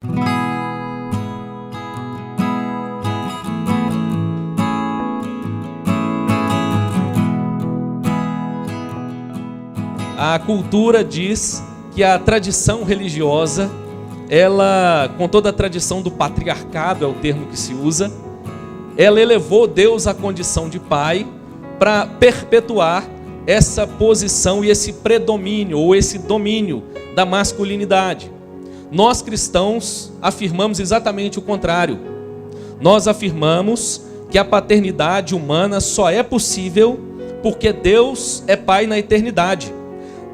A cultura diz que a tradição religiosa, ela, com toda a tradição do patriarcado, é o termo que se usa, ela elevou Deus à condição de pai para perpetuar essa posição e esse predomínio ou esse domínio da masculinidade. Nós cristãos afirmamos exatamente o contrário. Nós afirmamos que a paternidade humana só é possível porque Deus é pai na eternidade.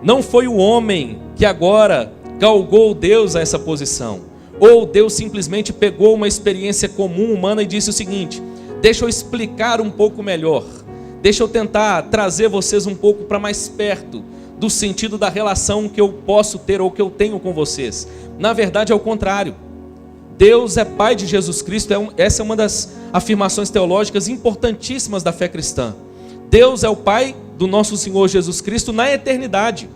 Não foi o homem que agora galgou Deus a essa posição. Ou Deus simplesmente pegou uma experiência comum humana e disse o seguinte: deixa eu explicar um pouco melhor. Deixa eu tentar trazer vocês um pouco para mais perto do sentido da relação que eu posso ter ou que eu tenho com vocês. Na verdade é o contrário. Deus é pai de Jesus Cristo. Essa é uma das afirmações teológicas importantíssimas da fé cristã. Deus é o pai do nosso Senhor Jesus Cristo na eternidade.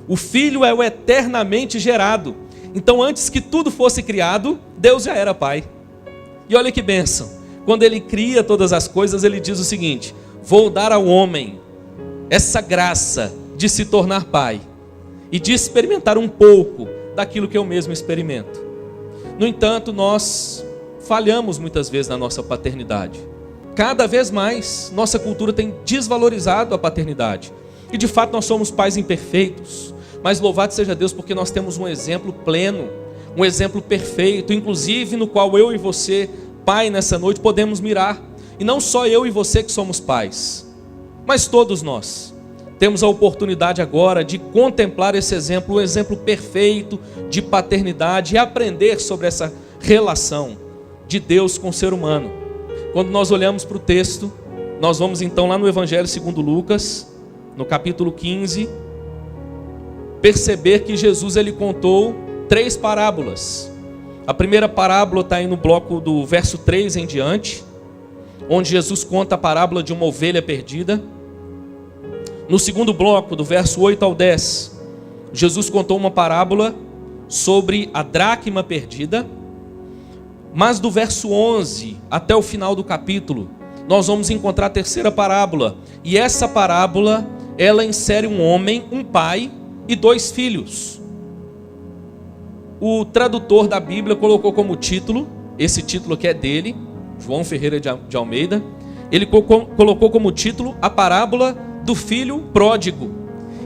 O Filho é o eternamente gerado. Então, antes que tudo fosse criado, Deus já era pai. E olha que bênção. Quando ele cria todas as coisas, ele diz o seguinte: vou dar ao homem essa graça de se tornar pai e de experimentar um pouco daquilo que eu mesmo experimento. No entanto, nós falhamos muitas vezes na nossa paternidade. Cada vez mais, nossa cultura tem desvalorizado a paternidade. E de fato nós somos pais imperfeitos. Mas louvado seja Deus porque nós temos um exemplo pleno, um exemplo perfeito, inclusive no qual eu e você, pai, nessa noite podemos mirar. E não só eu e você que somos pais, mas todos nós temos a oportunidade agora de contemplar esse exemplo, um exemplo perfeito de paternidade, e aprender sobre essa relação de Deus com o ser humano. Quando nós olhamos para o texto, nós vamos então lá no Evangelho segundo Lucas, no capítulo 15, perceber que Jesus ele contou 3 parábolas. A primeira parábola está aí no bloco do verso 3 em diante, onde Jesus conta a parábola de uma ovelha perdida. No segundo bloco, do verso 8 ao 10, Jesus contou uma parábola sobre a dracma perdida. Mas do verso 11 até o final do capítulo, nós vamos encontrar a terceira parábola. E essa parábola, ela insere um homem, um pai e 2 filhos. O tradutor da Bíblia colocou como título, esse título que é dele, João Ferreira de Almeida, ele colocou como título a parábola do filho pródigo.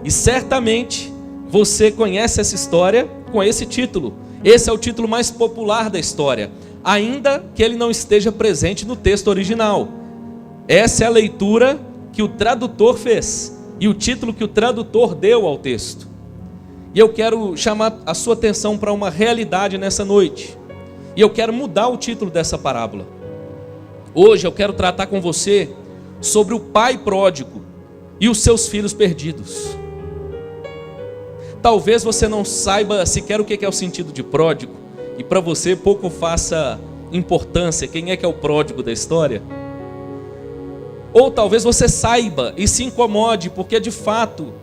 E certamente você conhece essa história com esse título. Esse é o título mais popular da história, ainda que ele não esteja presente no texto original. Essa é a leitura que o tradutor fez e o título que o tradutor deu ao texto. E eu quero chamar a sua atenção para uma realidade nessa noite. E eu quero mudar o título dessa parábola. Hoje eu quero tratar com você sobre o pai pródigo e os seus filhos perdidos. Talvez você não saiba sequer o que é o sentido de pródigo, e para você pouco faça importância quem é que é o pródigo da história. Ou talvez você saiba e se incomode, porque de fato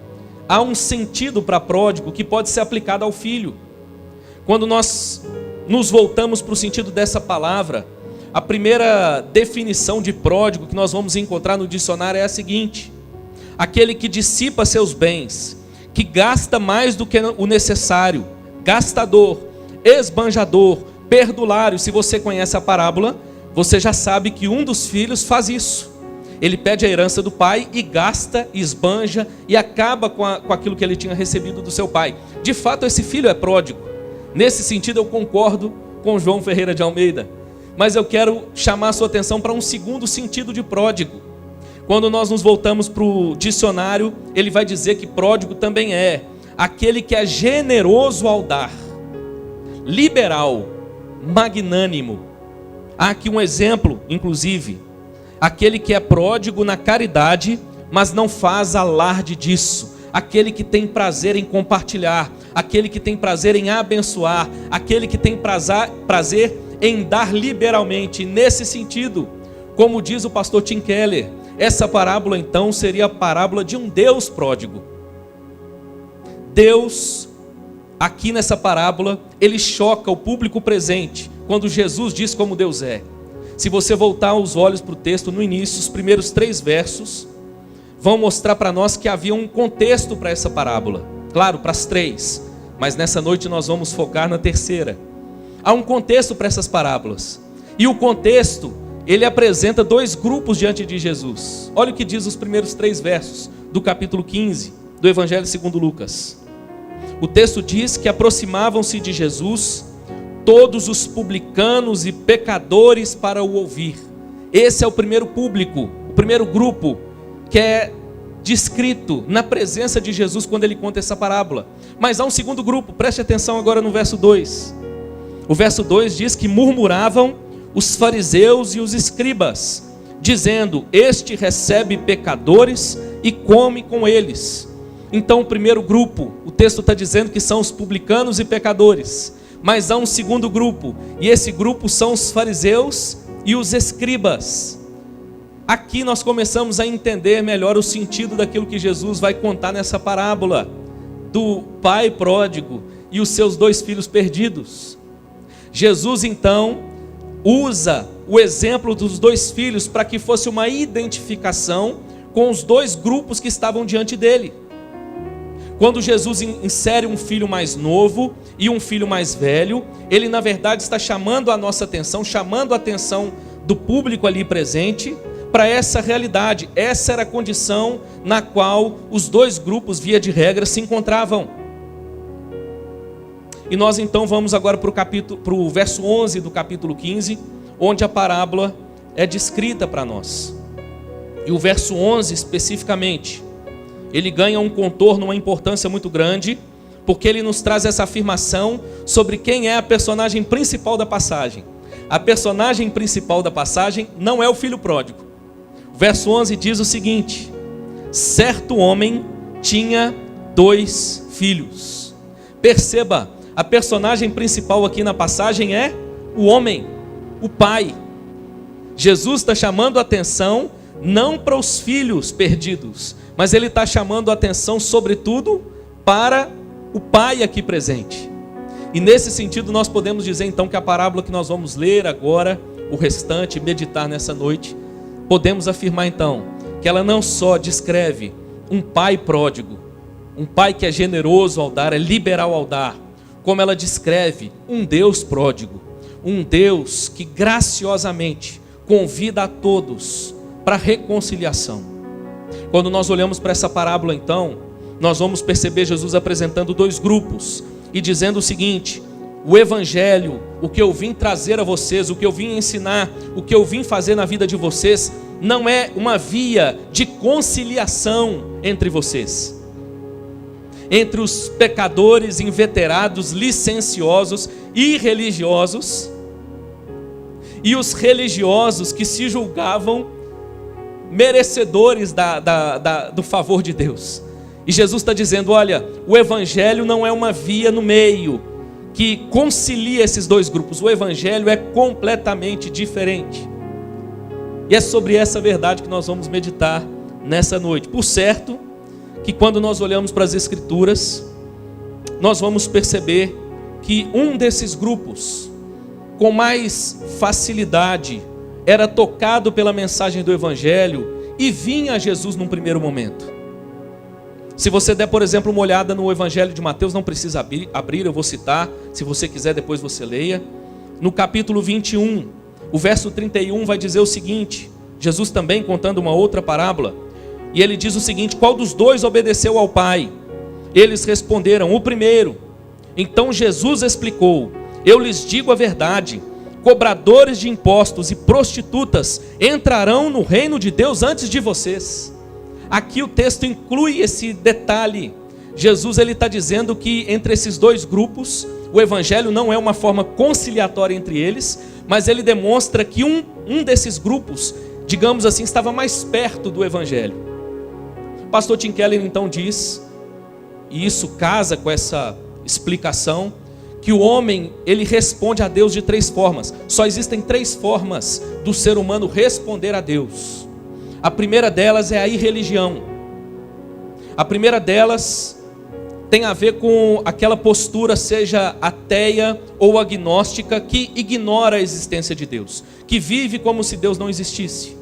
há um sentido para pródigo que pode ser aplicado ao filho. Quando nós nos voltamos para o sentido dessa palavra, a primeira definição de pródigo que nós vamos encontrar no dicionário é a seguinte: aquele que dissipa seus bens, que gasta mais do que o necessário, gastador, esbanjador, perdulário. Se você conhece a parábola, você já sabe que um dos filhos faz isso. Ele pede a herança do pai e gasta, esbanja e acaba com aquilo que ele tinha recebido do seu pai. De fato, esse filho é pródigo. Nesse sentido, eu concordo com João Ferreira de Almeida. Mas eu quero chamar a sua atenção para um segundo sentido de pródigo. Quando nós nos voltamos para o dicionário, ele vai dizer que pródigo também é aquele que é generoso ao dar, liberal, magnânimo. Há aqui um exemplo, inclusive: aquele que é pródigo na caridade, mas não faz alarde disso. Aquele que tem prazer em compartilhar, aquele que tem prazer em abençoar, aquele que tem prazer em dar liberalmente. Nesse sentido, como diz o pastor Tim Keller, essa parábola então seria a parábola de um Deus pródigo. Deus aqui nessa parábola, ele choca o público presente, quando Jesus diz como Deus é. Se você voltar os olhos para o texto no início, os primeiros 3 versos vão mostrar para nós que havia um contexto para essa parábola. Claro, para as 3, mas nessa noite nós vamos focar na terceira. Há um contexto para essas parábolas. E o contexto, ele apresenta 2 grupos diante de Jesus. Olha o que diz os primeiros 3 versos do capítulo 15 do Evangelho segundo Lucas. O texto diz que aproximavam-se de Jesus todos os publicanos e pecadores para o ouvir. Esse é o primeiro público, o primeiro grupo que é descrito na presença de Jesus quando ele conta essa parábola. Mas há um segundo grupo, preste atenção agora no verso 2. O verso 2 diz que murmuravam os fariseus e os escribas, dizendo: este recebe pecadores e come com eles. Então o primeiro grupo, o texto está dizendo que são os publicanos e pecadores. Mas há um segundo grupo, e esse grupo são os fariseus e os escribas. Aqui nós começamos a entender melhor o sentido daquilo que Jesus vai contar nessa parábola, do pai pródigo e os seus 2 filhos perdidos. Jesus então usa o exemplo dos 2 filhos para que fosse uma identificação com os 2 grupos que estavam diante dele. Quando Jesus insere um filho mais novo e um filho mais velho, ele na verdade está chamando a nossa atenção, chamando a atenção do público ali presente para essa realidade. Essa era a condição na qual os 2 grupos, via de regra, se encontravam. E nós então vamos agora para o verso 11 do capítulo 15, onde a parábola é descrita para nós. E o verso 11 especificamente, ele ganha um contorno, uma importância muito grande, porque ele nos traz essa afirmação sobre quem é a personagem principal da passagem. A personagem principal da passagem não é o filho pródigo. O verso 11 diz o seguinte: certo homem tinha 2 filhos. Perceba, a personagem principal aqui na passagem é o homem, o pai. Jesus está chamando a atenção não para os filhos perdidos, mas ele está chamando a atenção sobretudo para o pai aqui presente. E nesse sentido nós podemos dizer então que a parábola que nós vamos ler agora, o restante, meditar nessa noite, podemos afirmar então que ela não só descreve um pai pródigo, um pai que é generoso ao dar, é liberal ao dar, como ela descreve um Deus pródigo, um Deus que graciosamente convida a todos para a reconciliação. Quando nós olhamos para essa parábola então, nós vamos perceber Jesus apresentando 2 grupos e dizendo o seguinte: o evangelho, o que eu vim trazer a vocês, o que eu vim ensinar, o que eu vim fazer na vida de vocês, não é uma via de conciliação entre vocês, entre os pecadores inveterados, licenciosos, irreligiosos, e os religiosos que se julgavam merecedores do favor de Deus. E Jesus está dizendo: olha, o evangelho não é uma via no meio que concilia esses 2 grupos. O evangelho é completamente diferente. E é sobre essa verdade que nós vamos meditar nessa noite. Por certo que quando nós olhamos para as Escrituras, nós vamos perceber que um desses grupos, com mais facilidade, era tocado pela mensagem do evangelho e vinha a Jesus num primeiro momento. Se você der, por exemplo, uma olhada no Evangelho de Mateus, não precisa abrir, eu vou citar, se você quiser depois você leia. No capítulo 21, o verso 31 vai dizer o seguinte, Jesus também contando uma outra parábola, e ele diz o seguinte: qual dos 2 obedeceu ao Pai? Eles responderam: o primeiro. Então Jesus explicou: eu lhes digo a verdade, cobradores de impostos e prostitutas entrarão no reino de Deus antes de vocês. Aqui o texto inclui esse detalhe. Jesus está dizendo que entre esses 2 grupos, o evangelho não é uma forma conciliatória entre eles, mas ele demonstra que um desses grupos, digamos assim, estava mais perto do evangelho. O pastor Tim Keller então diz, e isso casa com essa explicação, que o homem, ele responde a Deus de 3 formas. Só existem 3 formas do ser humano responder a Deus. A primeira delas é a irreligião. A primeira delas tem a ver com aquela postura, seja ateia ou agnóstica, que ignora a existência de Deus, que vive como se Deus não existisse.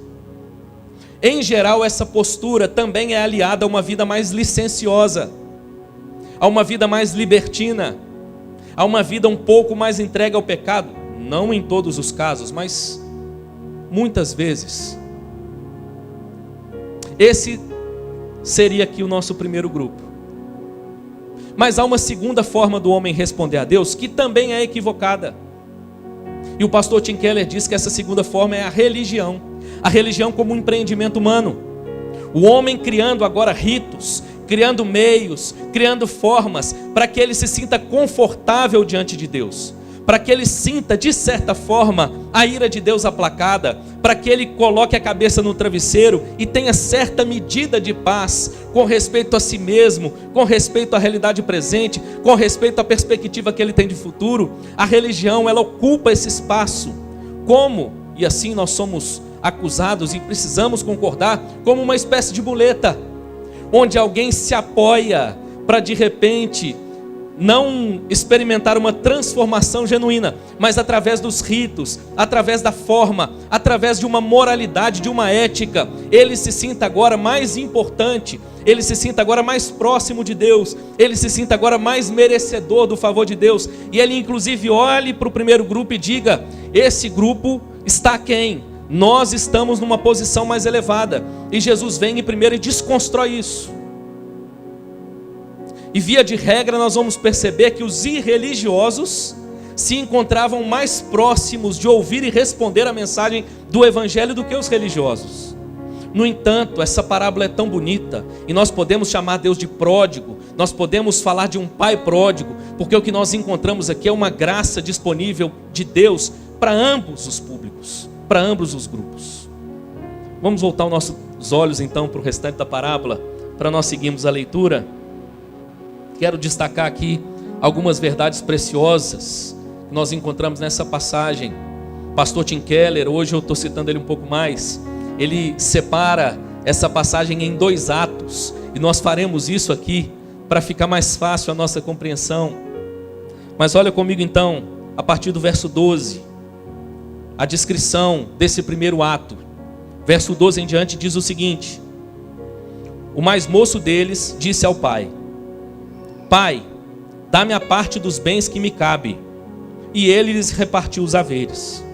Em geral, essa postura também é aliada a uma vida mais licenciosa, a uma vida mais libertina, a uma vida um pouco mais entregue ao pecado. Não em todos os casos, mas muitas vezes. Esse seria aqui o nosso primeiro grupo. Mas há uma segunda forma do homem responder a Deus, que também é equivocada. E o pastor Tim Keller diz que essa segunda forma é a religião. A religião como um empreendimento humano. O homem criando agora ritos, criando meios, criando formas, para que ele se sinta confortável diante de Deus. Para que ele sinta, de certa forma, a ira de Deus aplacada, para que ele coloque a cabeça no travesseiro e tenha certa medida de paz com respeito a si mesmo, com respeito à realidade presente, com respeito à perspectiva que ele tem de futuro. A religião, ela ocupa esse espaço, como, e assim nós somos acusados e precisamos concordar, como uma espécie de muleta, onde alguém se apoia para de repente não experimentar uma transformação genuína, mas através dos ritos, através da forma, através de uma moralidade, de uma ética, ele se sinta agora mais importante, ele se sinta agora mais próximo de Deus, ele se sinta agora mais merecedor do favor de Deus, e ele inclusive olhe para o primeiro grupo e diga: esse grupo está aquém, nós estamos numa posição mais elevada, e Jesus vem primeiro e desconstrói isso. E via de regra nós vamos perceber que os irreligiosos se encontravam mais próximos de ouvir e responder a mensagem do Evangelho do que os religiosos. No entanto, essa parábola é tão bonita, e nós podemos chamar Deus de pródigo, nós podemos falar de um pai pródigo, porque o que nós encontramos aqui é uma graça disponível de Deus para ambos os públicos, para ambos os grupos. Vamos voltar os nossos olhos então para o restante da parábola, para nós seguirmos a leitura. Quero destacar aqui algumas verdades preciosas que nós encontramos nessa passagem. Pastor Tim Keller, hoje eu estou citando ele um pouco mais, ele separa essa passagem em 2 atos, e nós faremos isso aqui para ficar mais fácil a nossa compreensão. Mas olha comigo então, a partir do verso 12, a descrição desse primeiro ato. Verso 12 em diante diz o seguinte: o mais moço deles disse ao pai: Pai, dá-me a parte dos bens que me cabe. E ele lhes repartiu os haveres.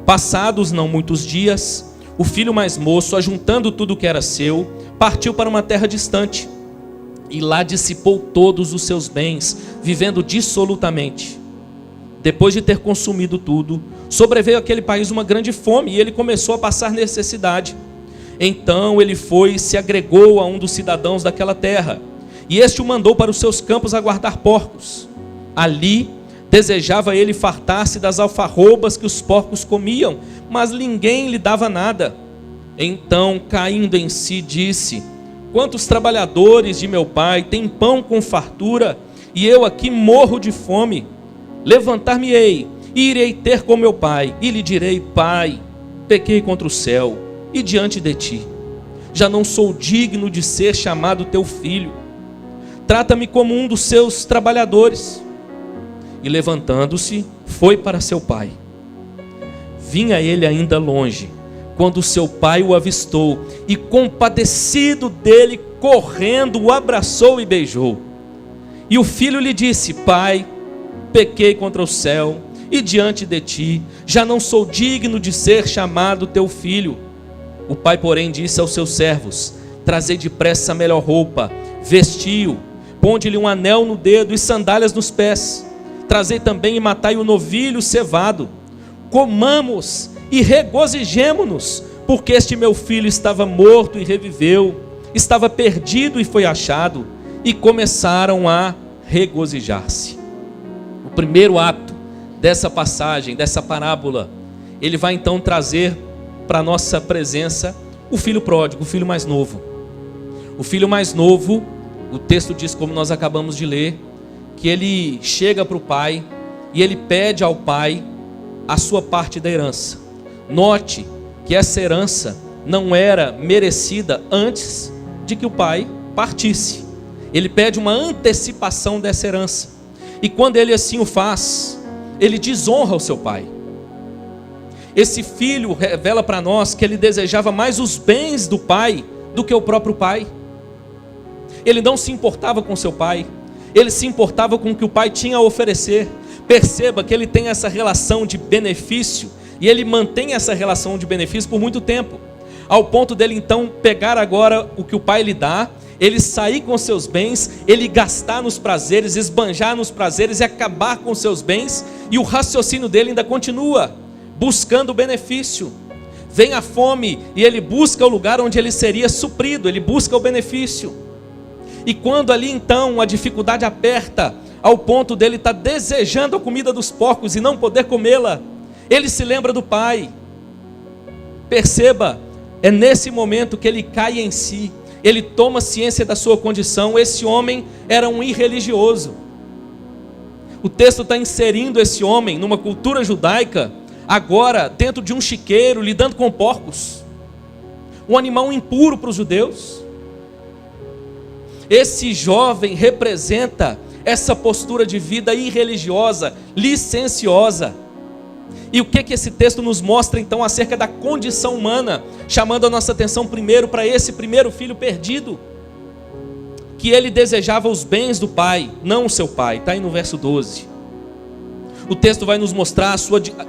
Passados não muitos dias, o filho mais moço, ajuntando tudo o que era seu, partiu para uma terra distante, e lá dissipou todos os seus bens, vivendo dissolutamente. Depois de ter consumido tudo, sobreveio àquele país uma grande fome, e ele começou a passar necessidade. Então ele foi e se agregou a um dos cidadãos daquela terra, e este o mandou para os seus campos a guardar porcos. Ali desejava ele fartar-se das alfarrobas que os porcos comiam, mas ninguém lhe dava nada. Então, caindo em si, disse: quantos trabalhadores de meu pai têm pão com fartura, e eu aqui morro de fome? Levantar-me-ei e irei ter com meu pai, e lhe direi: Pai, pequei contra o céu e diante de ti. Já não sou digno de ser chamado teu filho. Trata-me como um dos seus trabalhadores. E levantando-se, foi para seu pai. Vinha ele ainda longe, quando seu pai o avistou, e compadecido dele, correndo, o abraçou e beijou. E o filho lhe disse: Pai, pequei contra o céu e diante de ti, já não sou digno de ser chamado teu filho. O pai, porém, disse aos seus servos: Trazei depressa a melhor roupa, vestiu, ponde-lhe um anel no dedo e sandálias nos pés. Trazei também e matai o novilho cevado. Comamos e regozijemo-nos, porque este meu filho estava morto e reviveu, estava perdido e foi achado. E começaram a regozijar-se. O primeiro ato dessa passagem, dessa parábola, ele vai então trazer para a nossa presença o filho pródigo, o filho mais novo. O filho mais novo, o texto diz, como nós acabamos de ler, que ele chega para o pai e ele pede ao pai a sua parte da herança. Note que essa herança não era merecida antes de que o pai partisse. Ele pede uma antecipação dessa herança. E quando ele assim o faz, ele desonra o seu pai. Esse filho revela para nós que ele desejava mais os bens do pai do que o próprio pai. Ele não se importava com seu pai, ele se importava com o que o pai tinha a oferecer. Perceba que ele tem essa relação de benefício, e ele mantém essa relação de benefício por muito tempo, ao ponto dele então pegar agora o que o pai lhe dá, ele sair com seus bens, ele gastar nos prazeres, esbanjar nos prazeres e acabar com seus bens, e o raciocínio dele ainda continua, buscando o benefício. Vem a fome e ele busca o lugar onde ele seria suprido, ele busca o benefício. E quando ali então a dificuldade aperta, ao ponto dele estar desejando a comida dos porcos e não poder comê-la, ele se lembra do pai. Perceba, é nesse momento que ele cai em si, ele toma ciência da sua condição. Esse homem era um irreligioso. O texto está inserindo esse homem numa cultura judaica, agora dentro de um chiqueiro, lidando com porcos, um animal impuro para os judeus. Esse jovem representa essa postura de vida irreligiosa, licenciosa. E o que esse texto nos mostra então acerca da condição humana, chamando a nossa atenção primeiro para esse primeiro filho perdido, que ele desejava os bens do pai, não o seu pai. Está aí no verso 12. O texto vai nos mostrar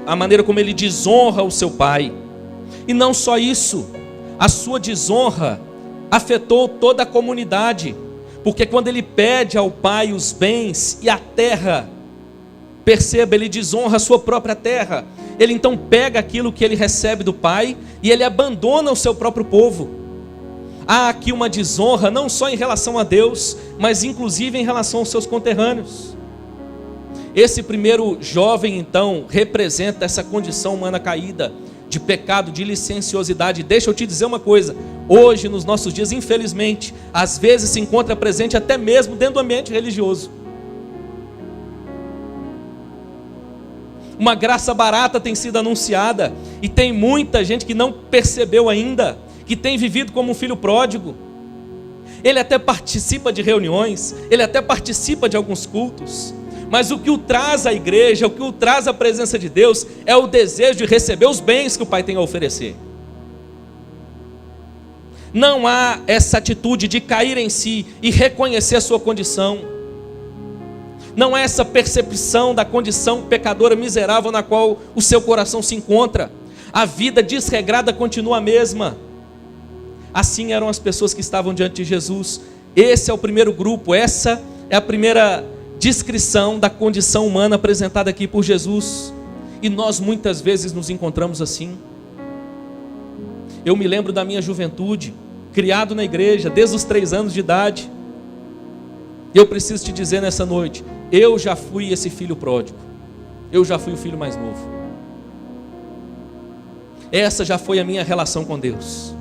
a maneira como ele desonra o seu pai. E não só isso, a sua desonra afetou toda a comunidade, porque quando ele pede ao pai os bens e a terra, perceba, ele desonra a sua própria terra. Ele então pega aquilo que ele recebe do pai e ele abandona o seu próprio povo. Há aqui uma desonra não só em relação a Deus, mas inclusive em relação aos seus conterrâneos. Esse primeiro jovem então representa essa condição humana caída, de pecado, de licenciosidade. Deixa eu te dizer uma coisa, hoje nos nossos dias, infelizmente, às vezes se encontra presente até mesmo dentro do ambiente religioso. Uma graça barata tem sido anunciada, e tem muita gente que não percebeu ainda, que tem vivido como um filho pródigo. Ele até participa de reuniões, ele até participa de alguns cultos, mas o que o traz à igreja, o que o traz à presença de Deus, é o desejo de receber os bens que o pai tem a oferecer. Não há essa atitude de cair em si e reconhecer a sua condição. Não há essa percepção da condição pecadora miserável na qual o seu coração se encontra. A vida desregrada continua a mesma. Assim eram as pessoas que estavam diante de Jesus. Esse é o primeiro grupo, essa é a primeira descrição da condição humana apresentada aqui por Jesus. E nós muitas vezes nos encontramos assim. Eu me lembro da minha juventude, criado na igreja desde os 3 anos de idade. Eu preciso te dizer nessa noite, eu já fui esse filho pródigo. Eu já fui o filho mais novo. Essa já foi a minha relação com Deus.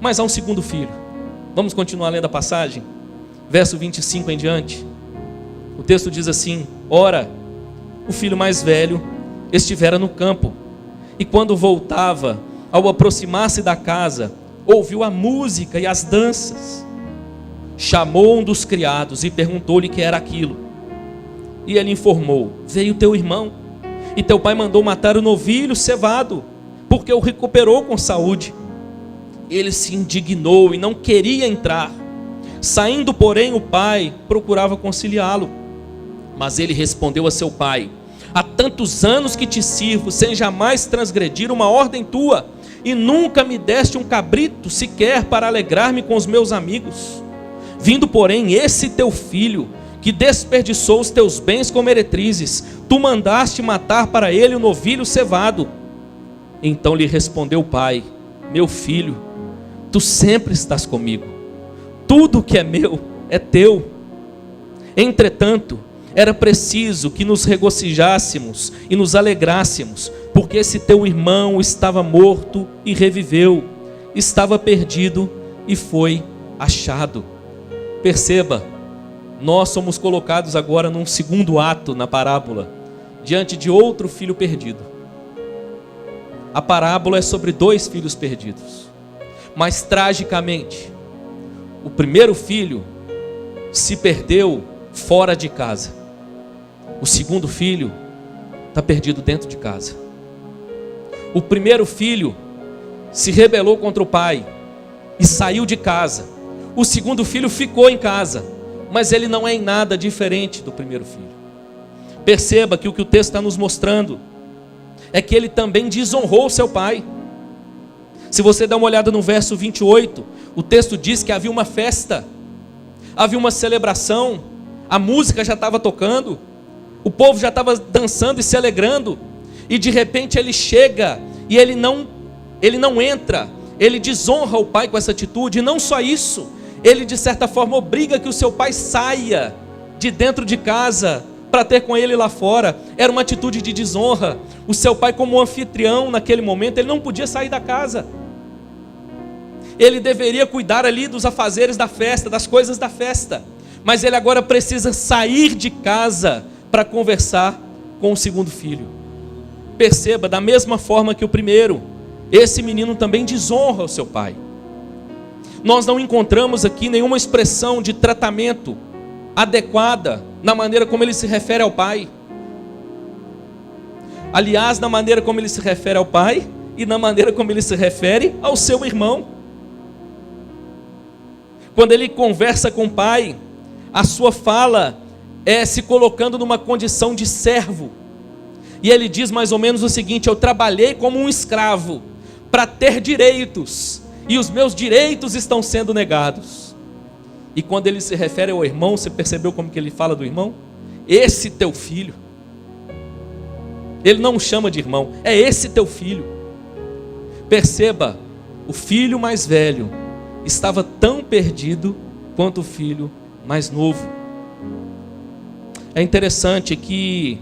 Mas há um segundo filho. Vamos continuar lendo a passagem? Verso 25 em diante. O texto diz assim: ora, o filho mais velho estivera no campo, e quando voltava, ao aproximar-se da casa, ouviu a música e as danças. Chamou um dos criados e perguntou-lhe o que era aquilo. E ele informou: veio teu irmão, e teu pai mandou matar o novilho cevado, porque o recuperou com saúde. Ele se indignou e não queria entrar. Saindo, porém, o pai procurava conciliá-lo. Mas ele respondeu a seu pai: há tantos anos que te sirvo, sem jamais transgredir uma ordem tua, e nunca me deste um cabrito sequer para alegrar-me com os meus amigos. Vindo, porém, esse teu filho, que desperdiçou os teus bens com meretrizes, tu mandaste matar para ele o novilho cevado. Então lhe respondeu o pai: meu filho, tu sempre estás comigo, tudo que é meu é teu. Entretanto, era preciso que nos regozijássemos e nos alegrássemos, porque esse teu irmão estava morto e reviveu, estava perdido e foi achado. Perceba, nós somos colocados agora num segundo ato na parábola, diante de outro filho perdido. A parábola é sobre 2 filhos perdidos, mas tragicamente, O primeiro filho se perdeu fora de casa. O segundo filho está perdido dentro de casa. O primeiro filho se rebelou contra o pai e saiu de casa. O segundo filho ficou em casa, mas ele não é em nada diferente do primeiro filho. Perceba que o texto está nos mostrando é que ele também desonrou seu pai. Se você dá uma olhada no verso 28, o texto diz que havia uma festa, havia uma celebração, a música já estava tocando, o povo já estava dançando e se alegrando, e de repente ele chega e ele não entra, ele desonra o pai com essa atitude. E não só isso, ele de certa forma obriga que o seu pai saia de dentro de casa para ter com ele lá fora. Era uma atitude de desonra. O seu pai, como anfitrião naquele momento, ele não podia sair da casa. Ele deveria cuidar ali dos afazeres da festa, das coisas da festa, mas ele agora precisa sair de casa para conversar com o segundo filho. Perceba, da mesma forma que o primeiro, esse menino também desonra o seu pai. Nós não encontramos aqui nenhuma expressão de tratamento adequada na maneira como ele se refere ao pai. Aliás, na maneira como ele se refere ao pai e na maneira como ele se refere ao seu irmão. Quando ele conversa com o pai, a sua fala é se colocando numa condição de servo. E ele diz mais ou menos o seguinte: eu trabalhei como um escravo para ter direitos, e os meus direitos estão sendo negados. E quando ele se refere ao irmão, você percebeu como que ele fala do irmão? Esse teu filho. Ele não chama de irmão, é esse teu filho. Perceba, o filho mais velho estava tão perdido quanto o filho mais novo. É interessante que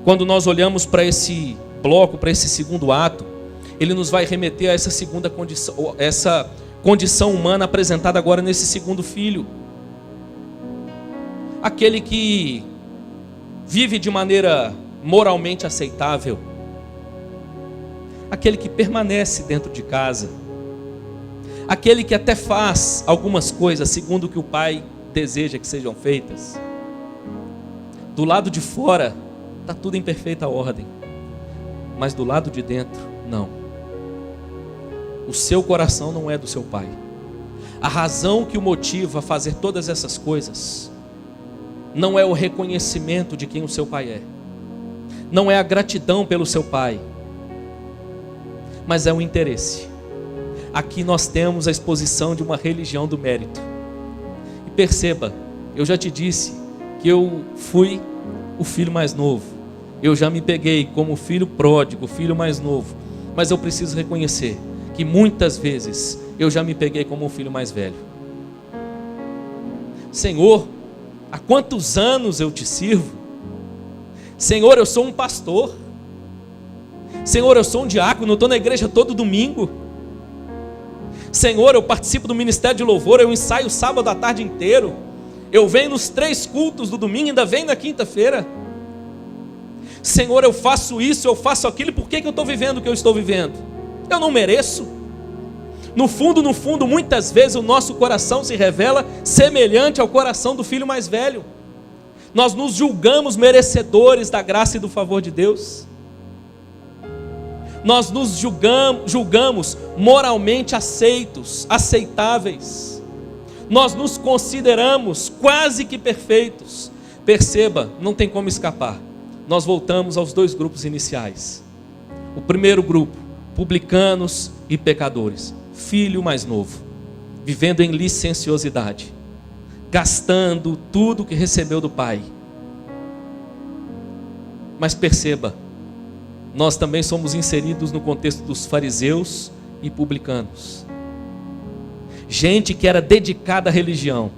quando nós olhamos para esse bloco, para esse segundo ato, ele nos vai remeter a essa segunda condição, essa condição humana apresentada agora nesse segundo filho. Aquele que vive de maneira moralmente aceitável, aquele que permanece dentro de casa, aquele que até faz algumas coisas segundo o que o pai deseja que sejam feitas. Do lado de fora está tudo em perfeita ordem, mas do lado de dentro, não. O seu coração não é do seu pai. A razão que o motiva a fazer todas essas coisas não é o reconhecimento de quem o seu pai é, não é a gratidão pelo seu pai, mas é o interesse. Aqui nós temos a exposição de uma religião do mérito. E perceba, eu já te disse que eu fui o filho mais novo, eu já me peguei como filho pródigo, filho mais novo, mas eu preciso reconhecer que muitas vezes eu já me peguei como um filho mais velho. Senhor, há quantos anos eu te sirvo? Senhor, eu sou um pastor. Senhor, eu sou um diácono, eu estou na igreja todo domingo. Senhor, eu participo do ministério de louvor, eu ensaio sábado à tarde inteiro, eu venho nos 3 cultos do domingo, ainda venho na quinta-feira. Senhor, eu faço isso, eu faço aquilo, por que eu estou vivendo o que eu estou vivendo? Eu não mereço. No fundo, muitas vezes o nosso coração se revela semelhante ao coração do filho mais velho. Nós nos julgamos merecedores da graça e do favor de Deus. Nós nos julgamos moralmente aceitáveis. Nós nos consideramos quase que perfeitos. Perceba, não tem como escapar. Nós voltamos aos 2 grupos iniciais. O primeiro grupo, publicanos e pecadores. Filho mais novo, vivendo em licenciosidade, gastando tudo que recebeu do pai. Mas perceba, nós também somos inseridos no contexto dos fariseus e publicanos. Gente que era dedicada à religião,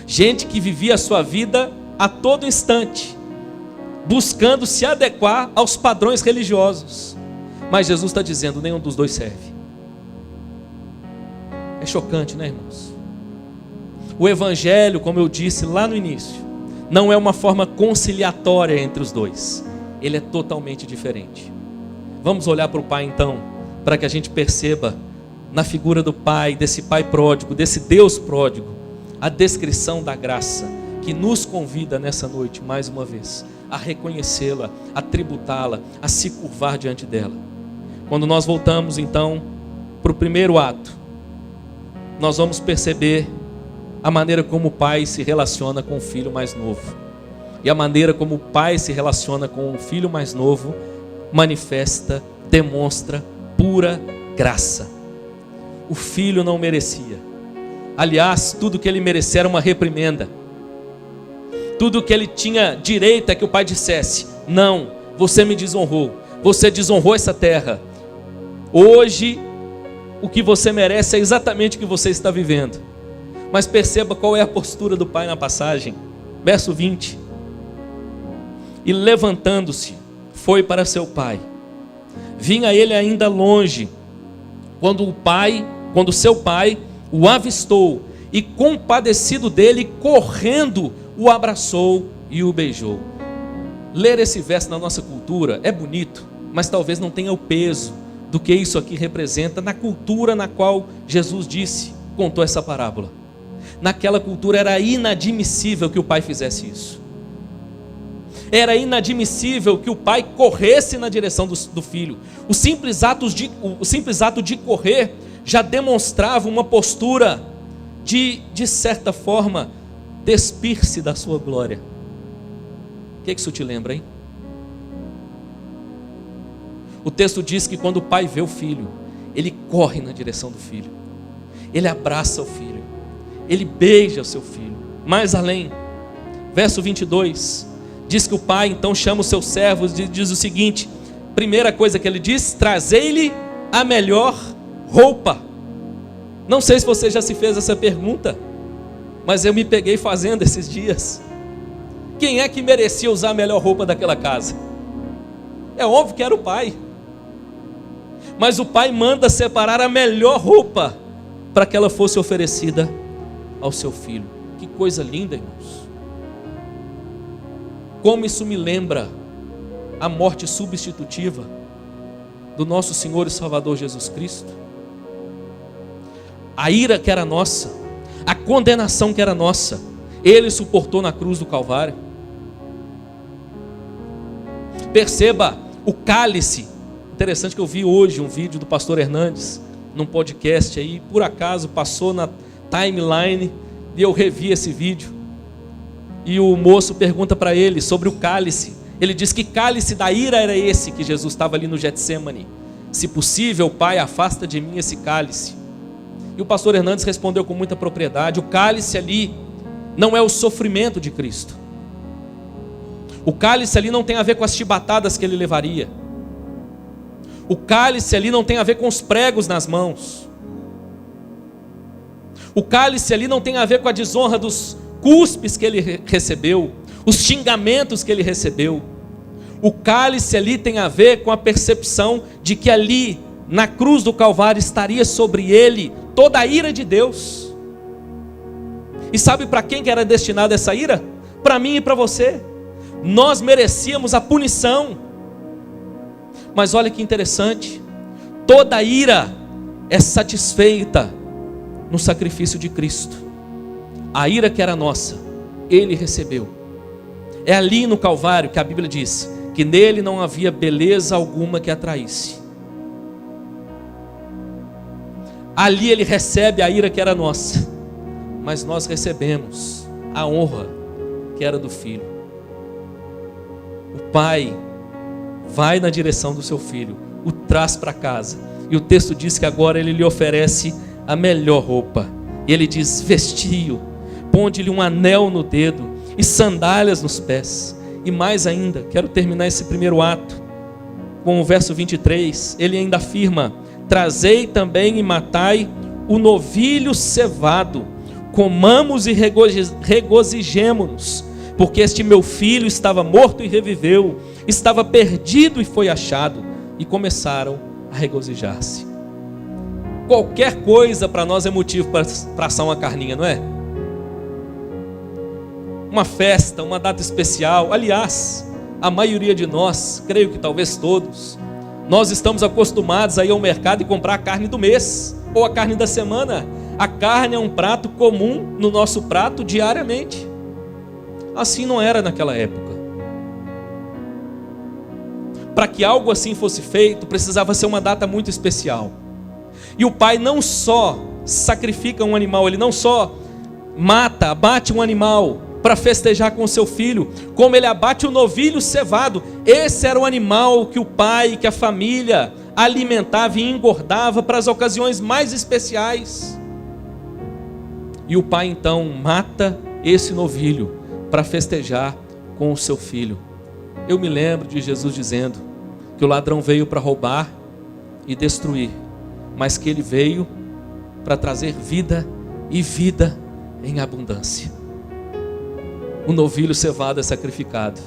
gente que vivia a sua vida a todo instante, buscando se adequar aos padrões religiosos. Mas Jesus está dizendo, nenhum dos dois serve. É chocante, né, irmãos? O evangelho, como eu disse lá no início, não é uma forma conciliatória entre os dois. Ele é totalmente diferente. Vamos olhar para o pai então, para que a gente perceba na figura do Pai, desse Pai pródigo, desse Deus pródigo, a descrição da graça que nos convida nessa noite, mais uma vez, a reconhecê-la, a tributá-la, a se curvar diante dela. Quando nós voltamos então para o primeiro ato, nós vamos perceber a maneira como o pai se relaciona com o filho mais novo. E a maneira como o pai se relaciona com o filho mais novo manifesta, demonstra pura graça. O filho não merecia. Aliás, tudo que ele merecia era uma reprimenda. Tudo que ele tinha direito é que o pai dissesse: não, você me desonrou, você desonrou essa terra. Hoje, o que você merece é exatamente o que você está vivendo. Mas perceba qual é a postura do pai na passagem. Verso 20. E levantando-se, foi para seu pai. Vinha ele ainda longe, quando seu pai o avistou, e compadecido dele, correndo, o abraçou e o beijou. Ler esse verso na nossa cultura é bonito, mas talvez não tenha o peso do que isso aqui representa na cultura na qual Jesus contou essa parábola. Naquela cultura era inadmissível que o pai fizesse isso. Era inadmissível que o pai corresse na direção do filho. O simples ato de correr já demonstrava uma postura de certa forma, despir-se da sua glória. O que isso te lembra, hein? O texto diz que quando o pai vê o filho, ele corre na direção do filho, ele abraça o filho, ele beija o seu filho. Mais além, verso 22, diz que o pai então chama os seus servos e diz o seguinte: primeira coisa que ele diz: trazei-lhe a melhor roupa. Não sei se você já se fez essa pergunta, mas eu me peguei fazendo esses dias. Quem é que merecia usar a melhor roupa daquela casa? É óbvio que era o pai. Mas o pai manda separar a melhor roupa para que ela fosse oferecida ao seu filho. Que coisa linda, irmãos. Como isso me lembra a morte substitutiva do nosso Senhor e Salvador Jesus Cristo. A ira que era nossa, a condenação que era nossa, Ele suportou na cruz do Calvário. Perceba o cálice. Interessante que eu vi hoje um vídeo do pastor Hernandes, num podcast aí, por acaso passou na timeline, e eu revi esse vídeo. E o moço pergunta para ele sobre o cálice. Ele diz: que cálice da ira era esse que Jesus estava ali no Getsemane? Se possível, Pai, afasta de mim esse cálice. E o pastor Hernandes respondeu com muita propriedade: o cálice ali não é o sofrimento de Cristo. O cálice ali não tem a ver com as chibatadas que ele levaria. O cálice ali não tem a ver com os pregos nas mãos. O cálice ali não tem a ver com a desonra dos cuspes que ele recebeu, os xingamentos que ele recebeu. O cálice ali tem a ver com a percepção de que ali, na cruz do Calvário, estaria sobre ele toda a ira de Deus. E sabe para quem que era destinada essa ira? Para mim e para você. Nós merecíamos a punição. Mas olha que interessante, toda a ira é satisfeita no sacrifício de Cristo. A ira que era nossa, Ele recebeu. É ali no Calvário que a Bíblia diz que nele não havia beleza alguma que atraísse. Ali Ele recebe a ira que era nossa, mas nós recebemos a honra que era do Filho. O Pai vai na direção do seu filho, o traz para casa, e o texto diz que agora ele lhe oferece a melhor roupa. E ele diz: vestiu, ponde-lhe um anel no dedo e sandálias nos pés. E mais ainda, quero terminar esse primeiro ato com o verso 23, ele ainda afirma: trazei também e matai o novilho cevado, comamos e regozijemo-nos, porque este meu filho estava morto e reviveu, estava perdido e foi achado. E começaram a regozijar-se. Qualquer coisa para nós é motivo para assar uma carninha, não é? Uma festa, uma data especial. Aliás, a maioria de nós, creio que talvez todos, nós estamos acostumados a ir ao mercado e comprar a carne do mês. ou a carne da semana. A carne é um prato comum no nosso prato diariamente. Assim não era naquela época. Para que algo assim fosse feito, precisava ser uma data muito especial. E o pai não só sacrifica um animal, ele não só abate um animal para festejar com seu filho, como ele abate o novilho cevado. Esse era o animal que o pai, que a família alimentava e engordava para as ocasiões mais especiais. E o pai então mata esse novilho para festejar com o seu filho. Eu me lembro de Jesus dizendo que o ladrão veio para roubar e destruir, mas que ele veio para trazer vida e vida em abundância. O novilho cevado é sacrificado,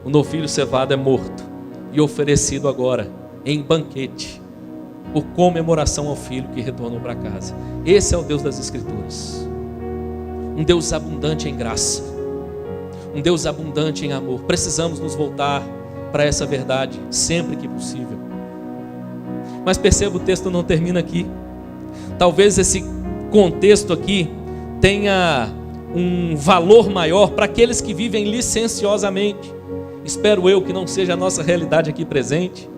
o novilho cevado é morto e oferecido agora em banquete, por comemoração ao filho que retornou para casa. Esse é o Deus das Escrituras, um Deus abundante em graça, um Deus abundante em amor. Precisamos nos voltar para essa verdade sempre que possível. Mas perceba, o texto não termina aqui. Talvez esse contexto aqui tenha um valor maior para aqueles que vivem licenciosamente. Espero eu que não seja a nossa realidade aqui presente.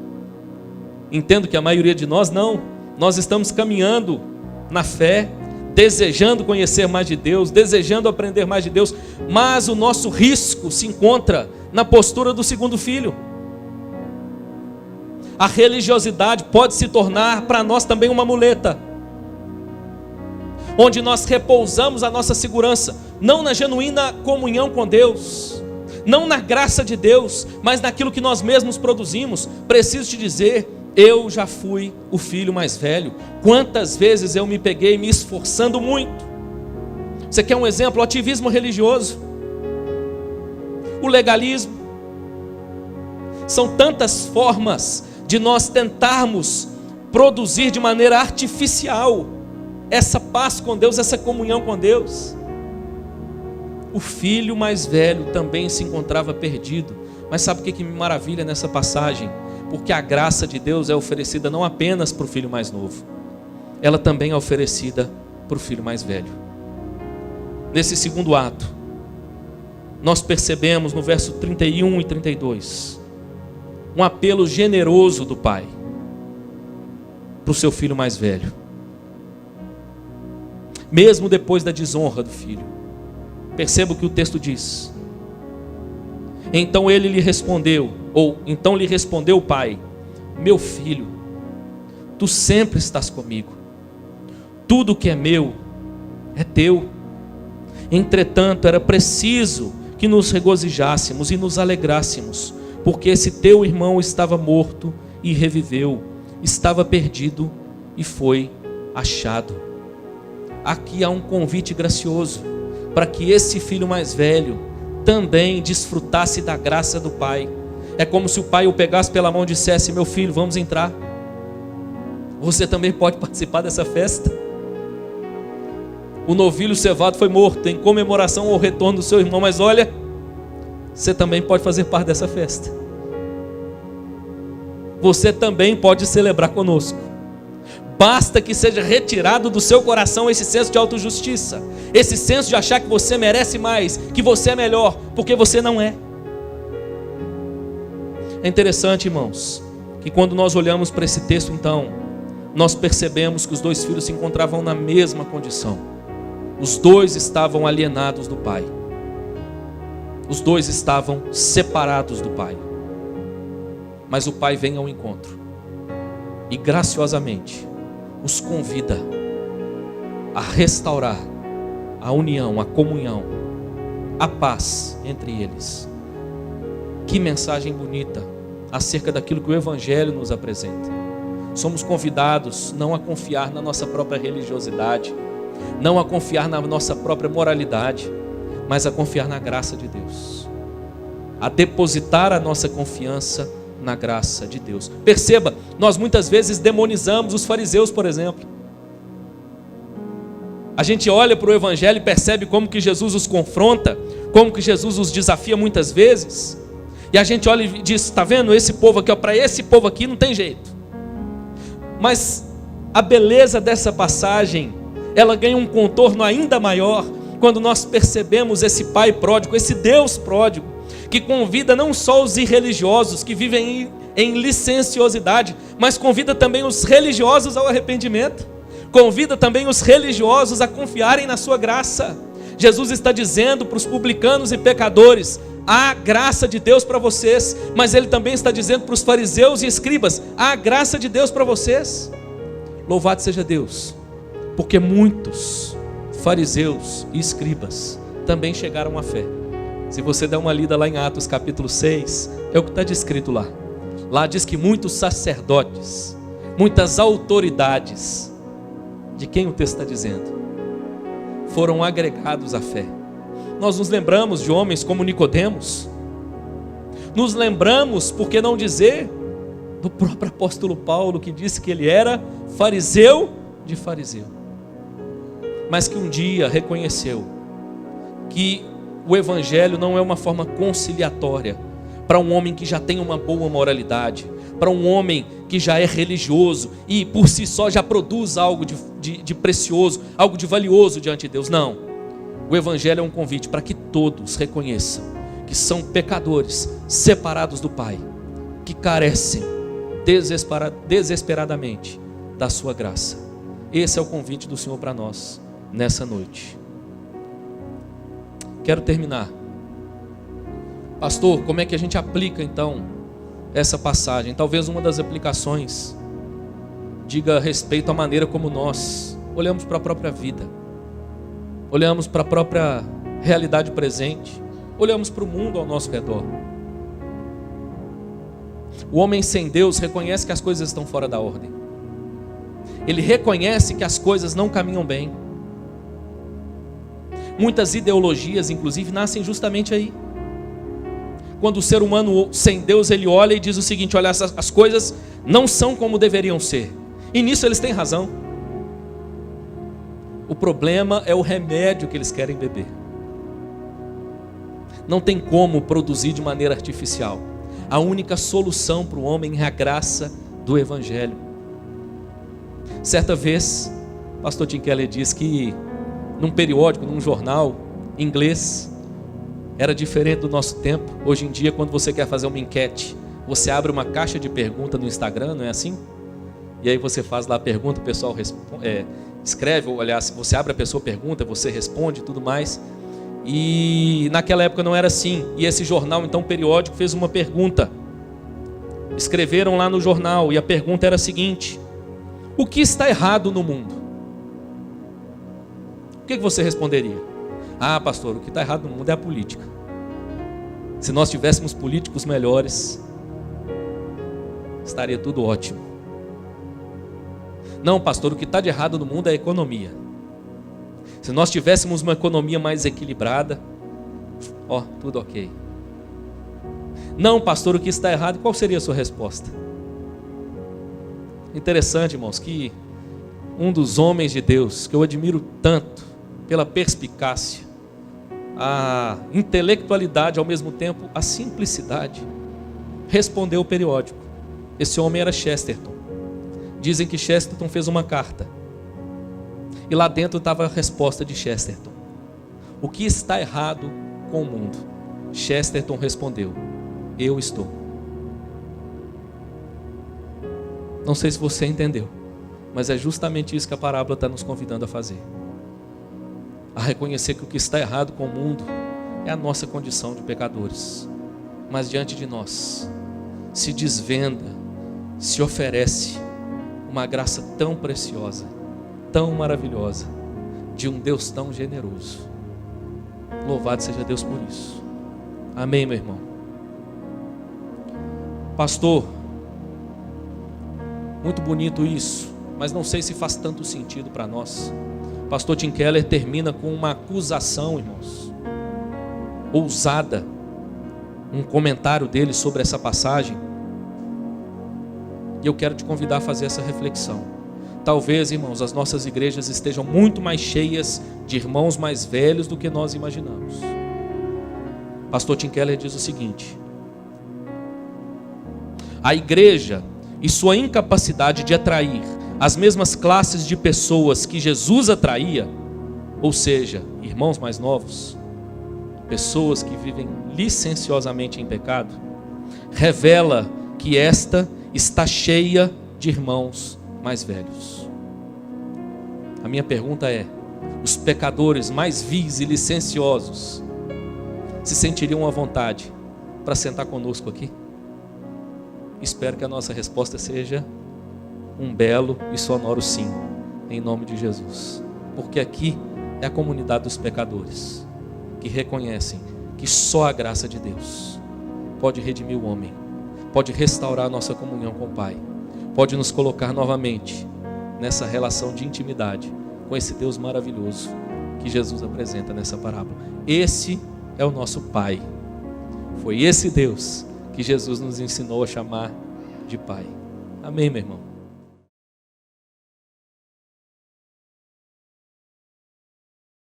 Entendo que a maioria de nós não. Nós estamos caminhando na fé, desejando conhecer mais de Deus, desejando aprender mais de Deus, mas o nosso risco se encontra na postura do segundo filho. A religiosidade pode se tornar para nós também uma muleta, onde nós repousamos a nossa segurança, não na genuína comunhão com Deus, não na graça de Deus, mas naquilo que nós mesmos produzimos. Preciso te dizer, eu já fui o filho mais velho. Quantas vezes eu me peguei me esforçando muito. Você quer um exemplo? O ativismo religioso, o legalismo. São tantas formas de nós tentarmos produzir de maneira artificial essa paz com Deus, essa comunhão com Deus. O filho mais velho também se encontrava perdido. Mas sabe o que me maravilha nessa passagem? Porque a graça de Deus é oferecida não apenas para o filho mais novo, ela também é oferecida para o filho mais velho. Nesse segundo ato, nós percebemos no verso 31 e 32 um apelo generoso do pai para o seu filho mais velho, mesmo depois da desonra do filho. Perceba o que o texto diz. Então ele lhe respondeu, então lhe respondeu o pai: meu filho, tu sempre estás comigo, tudo que é meu é teu. Entretanto, era preciso que nos regozijássemos e nos alegrássemos, porque esse teu irmão estava morto e reviveu, estava perdido e foi achado. Aqui há um convite gracioso para que esse filho mais velho também desfrutasse da graça do pai. É como se o pai o pegasse pela mão e dissesse: meu filho, vamos entrar. Você também pode participar dessa festa. O novilho cevado foi morto em comemoração ao retorno do seu irmão, mas olha, você também pode fazer parte dessa festa. Você também pode celebrar conosco. Basta que seja retirado do seu coração esse senso de autojustiça, esse senso de achar que você merece mais, que você é melhor, porque você não é. É interessante, irmãos, que quando nós olhamos para esse texto, então, nós percebemos que os dois filhos se encontravam na mesma condição. Os dois estavam alienados do pai. Os dois estavam separados do pai. Mas o pai vem ao encontro e graciosamente os convida a restaurar a união, a comunhão, a paz entre eles. Que mensagem bonita acerca daquilo que o Evangelho nos apresenta. Somos convidados não a confiar na nossa própria religiosidade, não a confiar na nossa própria moralidade, mas a confiar na graça de Deus, a depositar a nossa confiança na graça de Deus. Perceba, nós muitas vezes demonizamos os fariseus, por exemplo. A gente olha para o Evangelho e percebe como que Jesus os confronta, como que Jesus os desafia muitas vezes, e a gente olha e diz: está vendo esse povo aqui, para esse povo aqui não tem jeito. Mas a beleza dessa passagem, ela ganha um contorno ainda maior quando nós percebemos esse Pai pródigo, esse Deus pródigo, que convida não só os irreligiosos que vivem em licenciosidade, mas convida também os religiosos ao arrependimento, convida também os religiosos a confiarem na sua graça. Jesus está dizendo para os publicanos e pecadores: há graça de Deus para vocês, mas Ele também está dizendo para os fariseus e escribas: há graça de Deus para vocês. Louvado seja Deus, porque muitos fariseus e escribas também chegaram à fé. Se você der uma lida lá em Atos capítulo 6, é o que está descrito lá. Lá diz que muitos sacerdotes, muitas autoridades, de quem o texto está dizendo, foram agregados à fé. Nós nos lembramos de homens como Nicodemos, nos lembramos, por que não dizer, do próprio apóstolo Paulo, que disse que ele era fariseu de fariseu, mas que um dia reconheceu que o evangelho não é uma forma conciliatória para um homem que já tem uma boa moralidade, para um homem que já é religioso e por si só já produz algo de precioso, algo de valioso diante de Deus. Não, o evangelho é um convite para que todos reconheçam que são pecadores, separados do Pai, que carecem desesperadamente da sua graça. Esse é o convite do Senhor para nós nessa noite. Quero terminar. Pastor, como é que a gente aplica então essa passagem? Talvez uma das aplicações diga respeito à maneira como nós olhamos para a própria vida, olhamos para a própria realidade presente, olhamos para o mundo ao nosso redor. O homem sem Deus reconhece que as coisas estão fora da ordem. Ele reconhece que as coisas não caminham bem. Muitas ideologias, inclusive, nascem justamente aí. Quando o ser humano sem Deus, ele olha e diz o seguinte: olha, as coisas não são como deveriam ser. E nisso eles têm razão. O problema é o remédio que eles querem beber. Não tem como produzir de maneira artificial. A única solução para o homem é a graça do Evangelho. Certa vez, o pastor Tim Keller diz que num periódico, num jornal inglês, era diferente do nosso tempo. Hoje em dia, quando você quer fazer uma enquete, você abre uma caixa de pergunta no Instagram, não é assim? E aí você faz lá a pergunta, o pessoal escreve, ou aliás, você abre a pessoa pergunta, você responde e tudo mais. E naquela época não era assim. E esse jornal, então periódico, fez uma pergunta. Escreveram lá no jornal e a pergunta era a seguinte: o que está errado no mundo? O que você responderia? Ah, pastor, o que está errado no mundo é a política. Se nós tivéssemos políticos melhores, estaria tudo ótimo. Não, pastor, o que está de errado no mundo é a economia. Se nós tivéssemos uma economia mais equilibrada, tudo ok. Não, pastor, o que está errado? Qual seria a sua resposta? Interessante, irmãos, que um dos homens de Deus, que eu admiro tanto pela perspicácia, a intelectualidade, ao mesmo tempo a simplicidade, respondeu o periódico. Esse homem era Chesterton. Dizem que Chesterton fez uma carta e lá dentro estava a resposta de Chesterton: o que está errado com o mundo? Chesterton respondeu: eu estou. Não sei se você entendeu, mas é justamente isso que a parábola está nos convidando a fazer. A reconhecer que o que está errado com o mundo é a nossa condição de pecadores. Mas diante de nós se desvenda, se oferece uma graça tão preciosa, tão maravilhosa, de um Deus tão generoso. Louvado seja Deus por isso. Amém, meu irmão. Pastor, muito bonito isso, mas não sei se faz tanto sentido para nós. Pastor Tim Keller termina com uma acusação, irmãos, ousada, um comentário dele sobre essa passagem. E eu quero te convidar a fazer essa reflexão. Talvez, irmãos, as nossas igrejas estejam muito mais cheias de irmãos mais velhos do que nós imaginamos. Pastor Tim Keller diz o seguinte: a igreja e sua incapacidade de atrair as mesmas classes de pessoas que Jesus atraía, ou seja, irmãos mais novos, pessoas que vivem licenciosamente em pecado, revela que esta está cheia de irmãos mais velhos. A minha pergunta é: os pecadores mais vis e licenciosos se sentiriam à vontade para sentar conosco aqui? Espero que a nossa resposta seja um belo e sonoro sim, em nome de Jesus. Porque aqui é a comunidade dos pecadores, que reconhecem que só a graça de Deus pode redimir o homem, pode restaurar a nossa comunhão com o Pai, pode nos colocar novamente nessa relação de intimidade com esse Deus maravilhoso que Jesus apresenta nessa parábola. Esse é o nosso Pai. Foi esse Deus que Jesus nos ensinou a chamar de Pai. Amém, meu irmão?